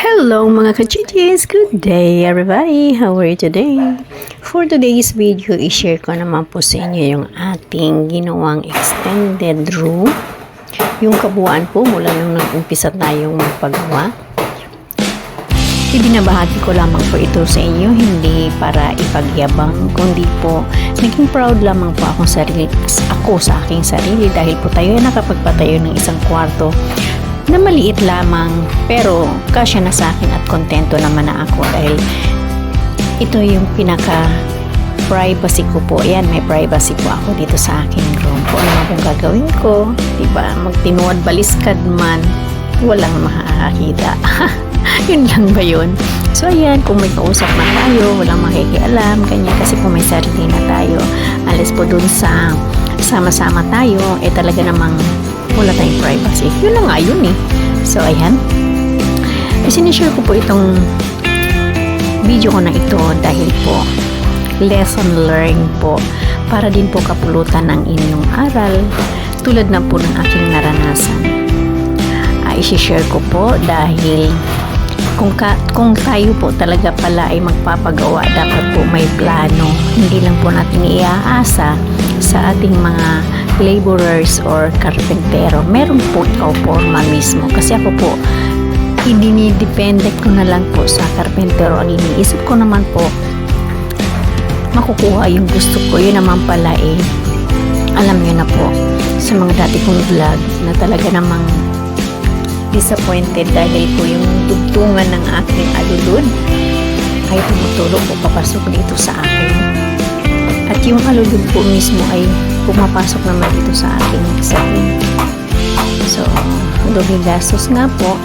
Hello mga ka-GTs! Good day everybody! How are you today? For today's video, i-share ko naman po sa inyo yung ating ginawang extended room. Yung kabuuan po mula nung nag-umpisa tayong magpagawa. Ibinabahagi ko lamang po ito sa inyo, hindi para ipagyabang, kundi po naging proud lamang po ako sa aking sarili dahil po tayo ay nakapagpatayo ng isang kwarto na maliit lamang pero kasya na sa akin at kontento naman na ako dahil ito yung pinaka privacy ko po. Ayan, may privacy po ako dito sa aking room. Kung ano kung gagawin ko, diba, magtinuad baliskad man, walang makakakita. Yun lang ba yun? So ayan, kung may kausap na tayo, walang makikialam, kanya kasi kung may sarili na tayo, alas po dun sa sama-sama tayo, talaga namang wala tayong privacy. Yun na nga yun eh. So, ayan. Sinishare ko po itong video ko na ito dahil po lesson learned po para din po kapulutan ng inyong aral tulad na po ng aking naranasan. I-share ko po dahil kung tayo po talaga pala ay magpapagawa, dapat po may plano. Hindi lang po natin iaasa sa ating mga laborers or karpentero. Meron po ikaw forma mismo. Kasi ako po, idinidepende ko na lang po sa karpentero. Ang iniisip ko naman po, makukuha yung gusto ko. Yun naman pala alam nyo na po, sa mga dati kong vlog na talaga namang disappointed dahil po yung tugtungan ng aking alulod ay tumutulog o papasok dito sa akin. At yung alulod po mismo ay pumapasok naman dito sa aking sakin. So, doble gastos nga po.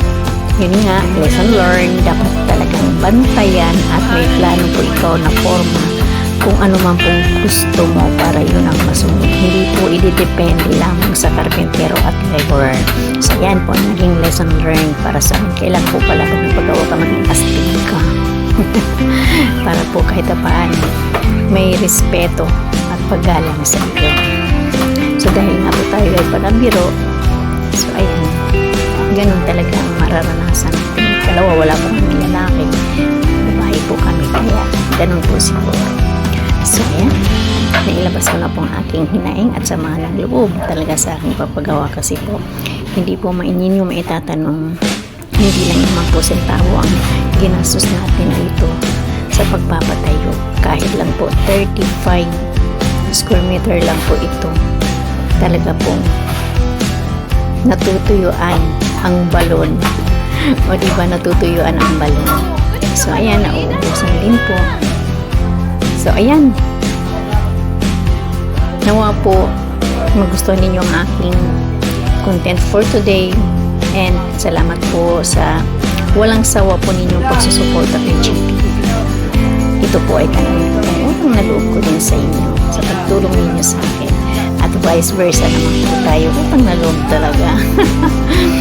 Yun nga, lesson learned. Dapat talagang bantayan at may plano po ikaw na forma kung ano man pong gusto mo para yun ang masunod. Hindi po ididepende lamang sa karpentero at laborer. So, yan po, naging lesson learned para sa akin. Kailan po pala kung nagpagawa ka maging astig ka. Para po kahit apaan may respeto at paggalang sa iyo. So, dahil nga po tayo ay panabiro, so, ayan, ganun talaga ang mararanasan natin. Kalawa, wala po kami lalaki. Babae po kami, kaya ganun po siguro. So, ayan, nailabas ko na po ang aking hinaing at sama ng loob talaga sa aking papagawa kasi po, hindi po maininyo maitatanong, hindi lang naman po sentawo ang ginastos natin dito sa pagpapatayo. Kahit lang po 35 square meter lang po ito. Talaga pong natutuyuan ang balon. O diba natutuyuan ang balon. So ayan, nauubusan din po. So ayan. Nawa po magustuhan ninyo ang aking content for today. And salamat po sa walang sawa po ninyong pagsusuporta kay GTV. Ito po ay kanang utang na loob ko din sa inyo sa pagtulong ninyo sa akin. At vice versa naman po tayo. Utang na loob talaga.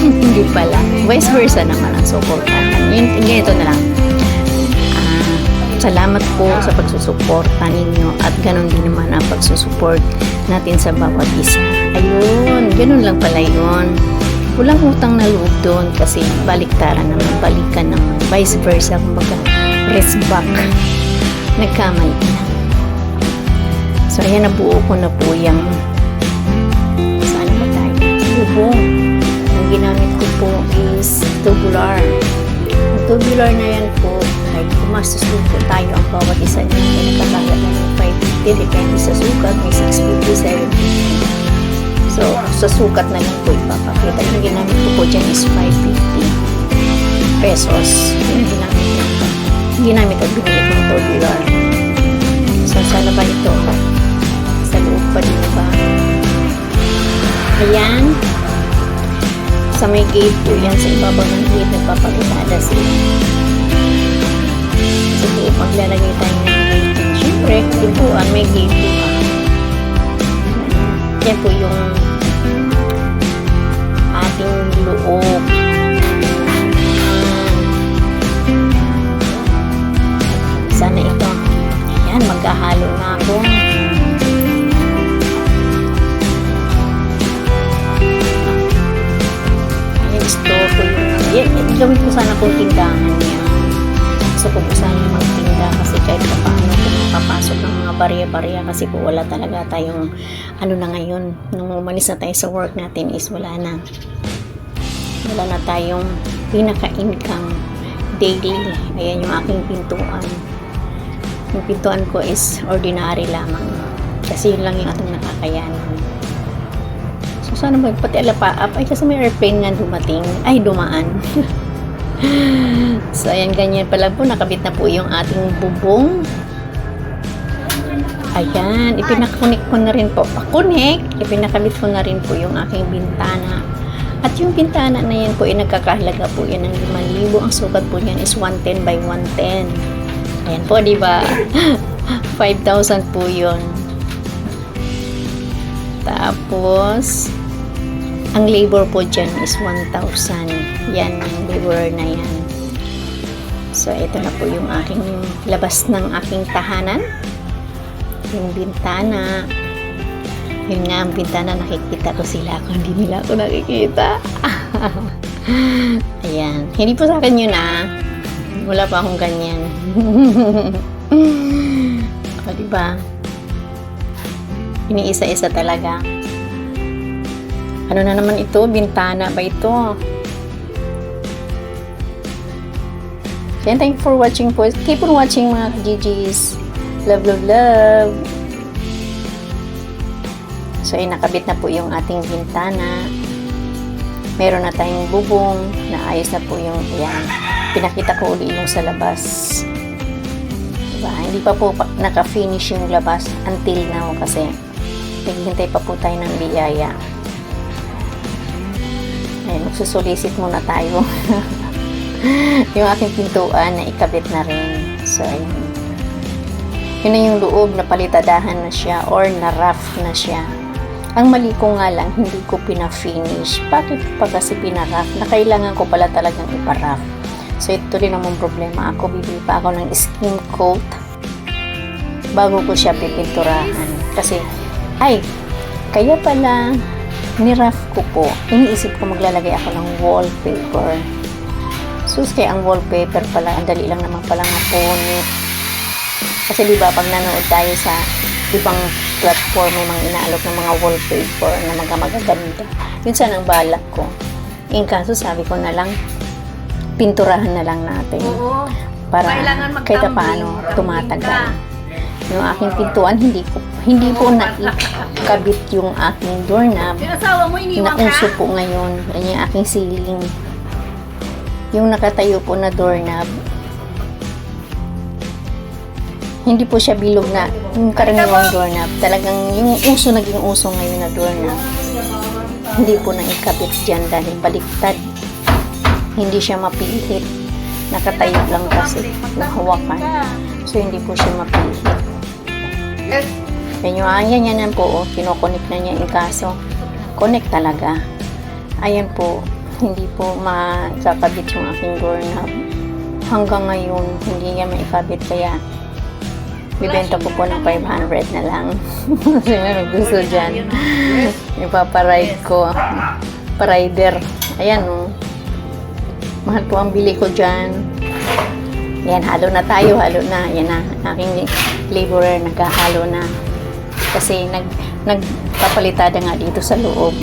Hindi pala. Vice versa naman ang suportahan. Ganito na lang. Salamat po sa pagsusuporta ninyo at ganun din naman ang pagsusuport natin sa bawat isa. Ayun, ganun lang pala yun. Walang utang na loob doon kasi baliktaran naman, balikan naman, vice versa, kumbaga press back, nagkamali na. So ayan, nabuo ko na po yung saan ba tayo? Bubong. Ang ginamit ko po is tubular. Ang tubular na yan po ay kumastos din po tayo ang bawat isa niya. Kaya nakakalaga ng 550, depende sa sukat, may 650, 750. So, sa sukat na lang po ipapakita. Yung ginamit ko po dyan is 550 pesos. Yung ginamit at binili ko ng tubular. So, sa laban ito, sa loob pa din ba? Ayan. Sa may gate po yan, sa ibabaw ng gate, nagpapagulada sila. may gate po. Yan po yung ating loob. Sana ito. Ayan, maghahalo na ako. Ayan, store ko yung gawin ko sana kung tindahan niya. Gusto ko po sana magtinda kasi kahit paano papasok ng mga barya-barya kasi po wala talaga tayong ano na ngayon. Nung umalis na tayo sa work natin is wala na tayong pinaka-income daily. Ayan yung aking pintuan. Yung pintuan ko is ordinary lamang kasi yun lang yung atong nakakayanan. So sana ba pati alapaap ay kasi may airplane nga dumaan. So ayan, ganyan pala po, nakabit na po yung ating bubong. Ayan, ipinakakunik ko na rin po ipinakabit ko na rin po yung aking bintana. At yung bintana na yan po ay nagkakahalaga po yan ng 5,000. Ang sukat po niyan is 110 by 110. Ayan po, di ba? 5,000 po yun. Tapos ang labor po dyan is 1,000. Yan, yung labor na yan. So, ito na po yung aking labas ng aking tahanan. Yung bintana. Yun nga, ang bintana, nakikita ko sila kung hindi nila ako nakikita. Ayan. Hindi po sa akin yun, wala pa akong ganyan. O, diba? Iniisa-isa talaga. Ano na naman ito? Bintana ba ito? Then, thank you for watching po. Keep on watching mga GGs. Love, love, love. So, ay nakabit na po yung ating bintana. Meron na tayong bubong. Naayos na po yung, ayan. Pinakita ko uli yung sa labas. Diba? Hindi pa po naka-finish yung labas until now kasi naghihintay pa po tayo ng biyaya. Ayan, magsusulisit muna tayo. Yung aking pintuan na ikabit na rin. So, ayan. Yun na yung loob, napalitadahan na siya or na-rough na siya. Ang mali ko nga lang, hindi ko pina-finish. Bakit pa kasi pina-rough? Na kailangan ko pala talagang ipa-rough. So, ito rin naman problema. Ako, bibili pa ako ng skin coat bago ko siya pipinturahan. Kasi, kaya pala ni-rough ko po. Iniisip ko maglalagay ako ng wallpaper. Sus, kaya ang wallpaper pala, ang dali lang naman pala mapunit. Kasi diba, pag nanood tayo sa ibang platform, may mga inaalok ng mga wallpaper na magaganda. Yun sana ang balak ko. In kaso, sabi ko na lang, pinturahan na lang natin. Oo. Para kahit paano tumatagal. Yung aking pintuan, hindi po naikabit yung aking doorknob. Yung asawa mo, iniwan ka? Nauso po ngayon. Yan yung aking ceiling. Yung nakatayo po na doorknob, hindi po siya bilog na yung karaniwang doorknob. Talagang yung naging uso ngayon na doorknob. Hindi po naikabit dyan dahil baliktad. Hindi siya mapihit. Nakatayo lang kasi nahawakan. So, hindi po siya mapihit. Yan po. Kinokonek na niya yung kaso. Connect talaga. Ayan po. Hindi po makakabit yung aking doorknob. Hanggang ngayon, hindi niya maikabit. Kaya, bibenta ko po ng 500 na lang. Kasi may gusto dyan. Ipaparide ko. Parider. Ayan, mahal po ang bili ko dyan. Yan, halo na tayo. Halo na. Yan na. Aking laborer naghahalo na. Kasi nagpapalitada nga dito sa loob.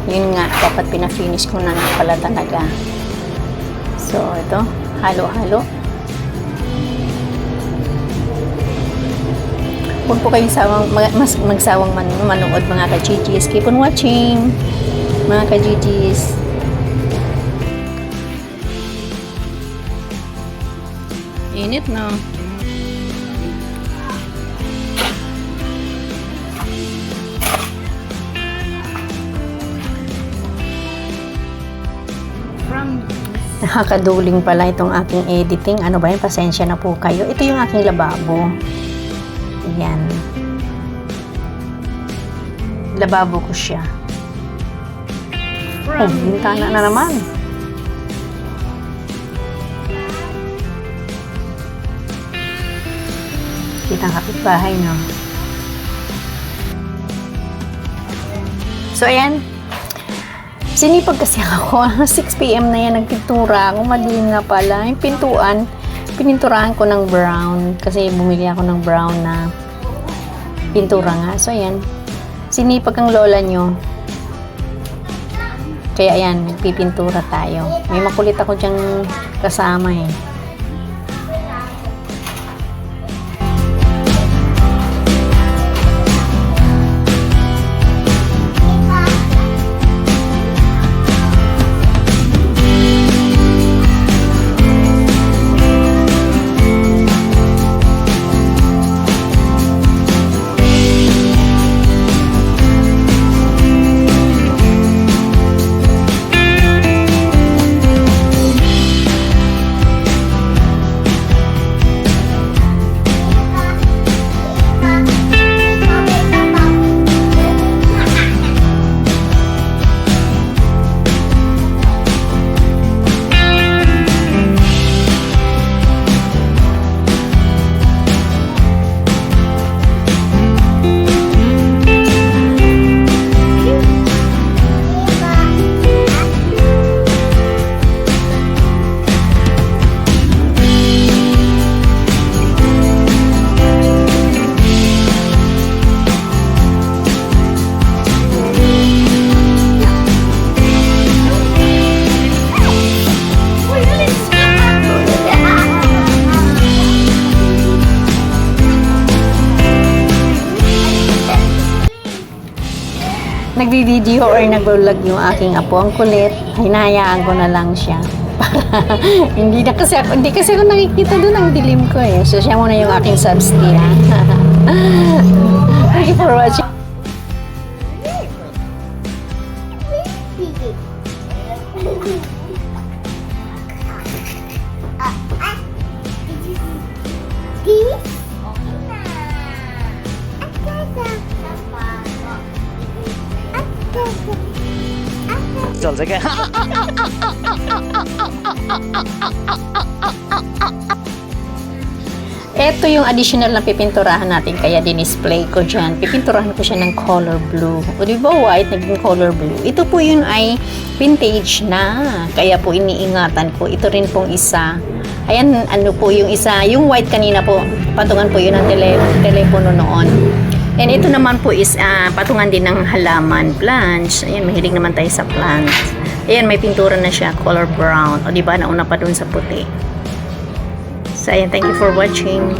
Yun nga, dapat pinafinish ko na pala talaga. So, ito. Halo-halo. Huwag po kayong magsawang manood mga ka-GGs. Keep on watching mga ka-GGs. Init no? Nakakaduling pala itong aking editing. Ano ba yun? Pasensya na po kayo. Ito yung aking lababo. Ayan. Lababo ko siya. Oh, bintana na naman. Kitang kapitbahay, no? So, ayan. Sinipag kasi ako. 6 p.m. na yan, nagpintura ako. Madilim nga pala. Yung pintuan, pininturahan ko ng brown. Kasi bumili ako ng brown na pintura nga. So, ayan. Sinipag ang lola nyo. Kaya, ayan, nagpipintura tayo. May makulit ako dyang kasama eh. Nagbi-video or nag-vlog yung aking apo. Ang kulit, hinahayaan ko na lang siya. Para hindi kasi ako nakikita doon, ang dilim ko eh. So siya muna yung aking substia. Thank you for watching. चल सके Ito yung additional na pipinturahan natin, kaya din-display ko dyan. Pipinturahan ko siya ng color blue. O di ba white, naging color blue. Ito po yun ay vintage na. Kaya po iniingatan ko. Ito rin pong isa. Ayan, ano po yung isa. Yung white kanina po, patungan po yun ng telepono noon. And ito naman po is patungan din ng halaman, plants. Ayan, mahilig naman tayo sa plants. Ayan, may pintura na siya, color brown. O di ba, nauna pa dun sa puti. So, ayan, thank you for watching.